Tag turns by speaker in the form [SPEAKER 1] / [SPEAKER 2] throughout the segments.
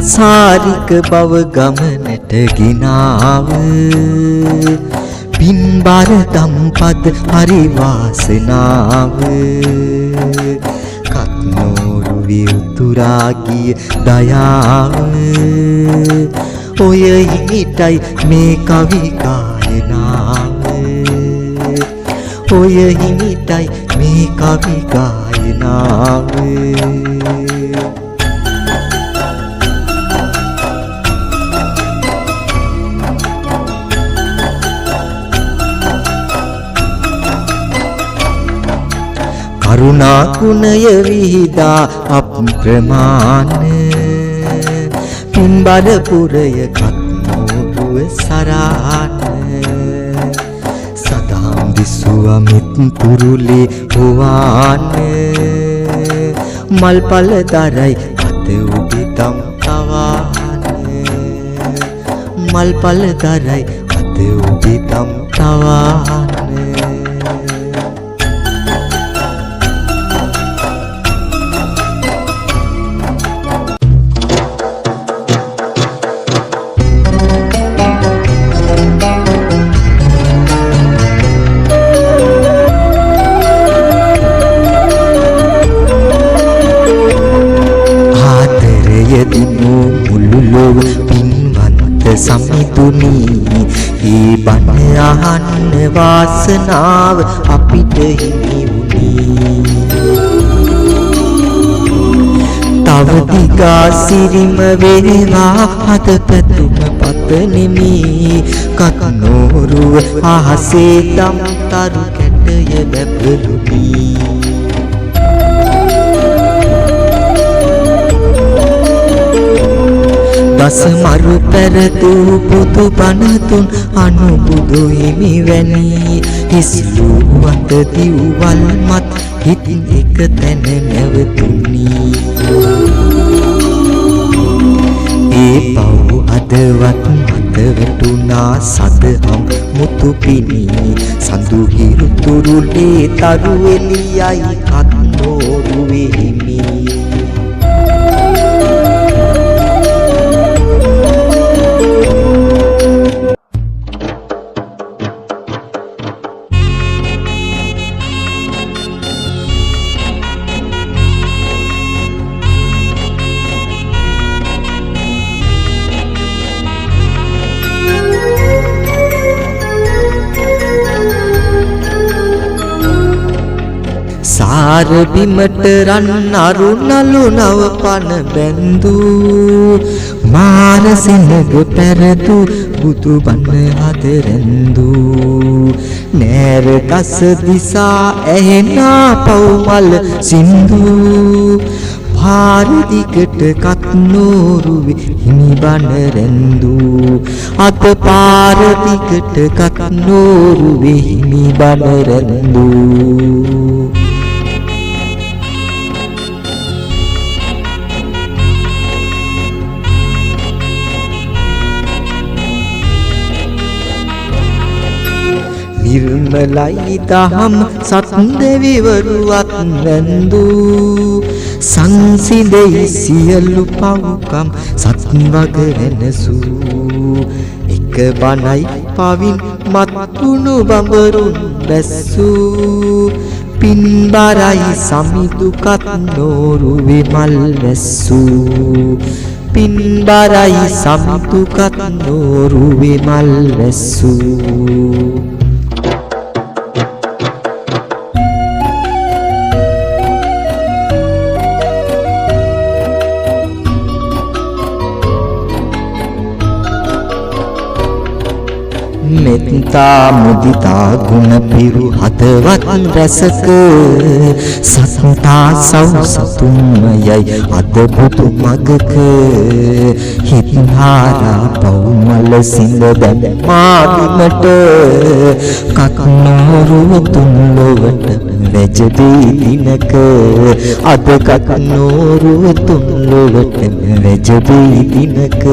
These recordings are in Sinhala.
[SPEAKER 1] සාරික බව ගමනට ගෙනාව පින්බර දම්පද හරි වාසනාව කත්නෝරුවේ උතුරා ගිය දයාව ඔය හිමිටයි මේ කවි ගායනාව ඔය හිමිටයි මේ කවි ගායනාව කරුණා ගුණය විහිදා අප්‍රමාණ පින්බර පුරය කත්නෝරුව සරාන සදාම් දිසුවමිත් තුරුලේ හොවාන මල්පල දරයි අත උඩි දම් තවාන මල්පල දරයි අත උඩි දම් තවාන සමිතුනි ඒ බණ අහන්න වාසනාව අපිට හිමි වුණේ තව දිගා සිරිම වේවා හද පැතුම පතනෙමි කත්නෝරුව අහසේ දම් තරු කැටය බැබළුනි දස මරු පෙරදු පුදු බණතුන් අනුබුදු හිමි වැනි හිස්ලු වත දිව්වල් මත් හිත් එක තැන නැවතුනි ඒ පව් අදවත් මත වැටුණා සදහම් මුතු පිණි සඳු හිරු තුරුලේ තරු එළියයි කත්නෝරුවේ හිමි සාර බිමට රන් අරුණලු නව පන බැන්දු මාර සෙනග පෙරදු බුදු බණ හද රැන්දු නෑර ගස දිසා ඇහෙනා පව්මල් සින්දු පාර දිගට කත්නෝරුවේ හිමි බණ රැන්දු අත පාර දිගට කත්නෝරුවේ හිමි බණ රැන්දු නිර්මලයි දහම් සත් දෙවිවරුවත් වැන්දු සංසිඳෙයි සියලු පව්කම් සත් වග වෙනසු එක බණයි පවින් මත්තුණු බඹරුන් බැස්සු පින්බරයි සමිදු කත්නෝරුවේ මල් වැස්සු පින්බරයි සමිදු කත්නෝරුවේ මල් වැස්සු මෙත්තා මුදිතා ගුණ පිරු හදවත් රසක සත්තා සව් සතුම්යයි අද බුදු මගක හිත්හාරා පව්මල සිඳ දැන් මාදිමට කක්නෝරුව තුන් ලොවට වැජදී දිනක අද කක්නෝරුව තුන් ලොවට වැජදී දිනක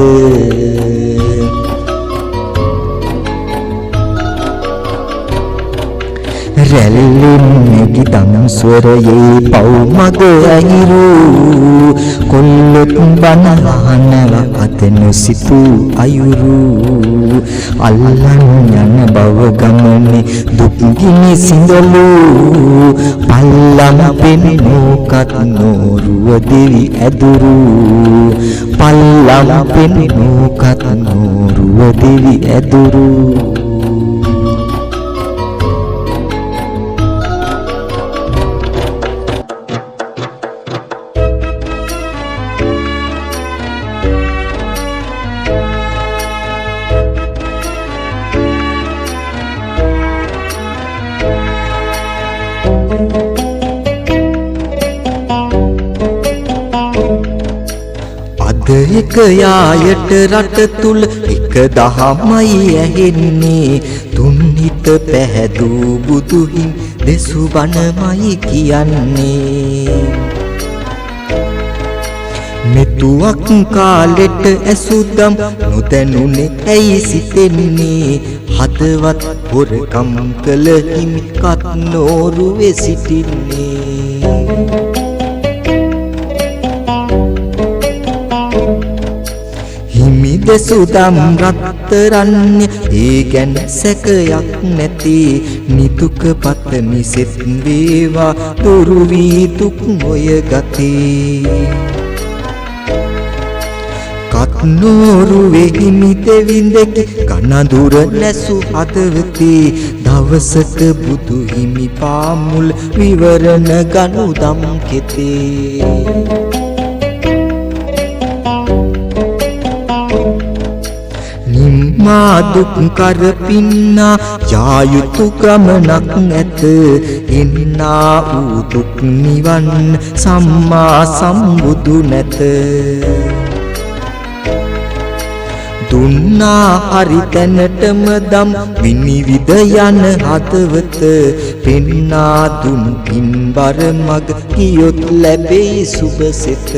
[SPEAKER 1] රැල්ලෙන් නැගිතම් ස්වරයේ පව් මග ඇහිරු කොල්ලොත් බන අහනවා අත නොසිතු අයුරු අල්ලන් යන බව ගමනේ දුක් ගිනි සිඳලු පල්ලම් පෙන්නෝකත් නෝරුව දෙවි ඇදුරු පල්ලම් පෙන්නෝකත් නෝරුව දෙවි ඇදුරු අද එක යායට රට තුල එක දහමයි ඇහෙන්නේ තුන් හිත පැහැදූ බුදුහින් දෙසු බණමයි කියන්නේ මෙතුවක් කාලෙට ඇසුදම් නොදැනුනේ ඇයි සිතෙන්නේ හදවත් හොරකම් කළ හිමි කත් නෝරුවේ සිටින්නේ හිමි දෙසුදම් රත්තරන්ය ඒ ගැන සැකයක් නැති නිදුක පතමි සෙත් වේවා දුරු වී දුක් නොය ගතේ කත්නෝරුවේ හිමි දෙවිඳකි කනඳුර නැසු හදවතේ දවසක බුදු හිමි පාමුල් විවරණ ගනු දම් කෙතේ නිම්මා දුක් කරපින්නා යායුතු ගමනක් නැත එන්නා වූ දුක් නිවන් සම්මා සම්බුදු නැත දුන්නා හරි තැනටම දම් විනිවිද යන හදවත පෙන්නා දුන් පින්බර මග ගියොත් ලැබෙයි සුබ සිත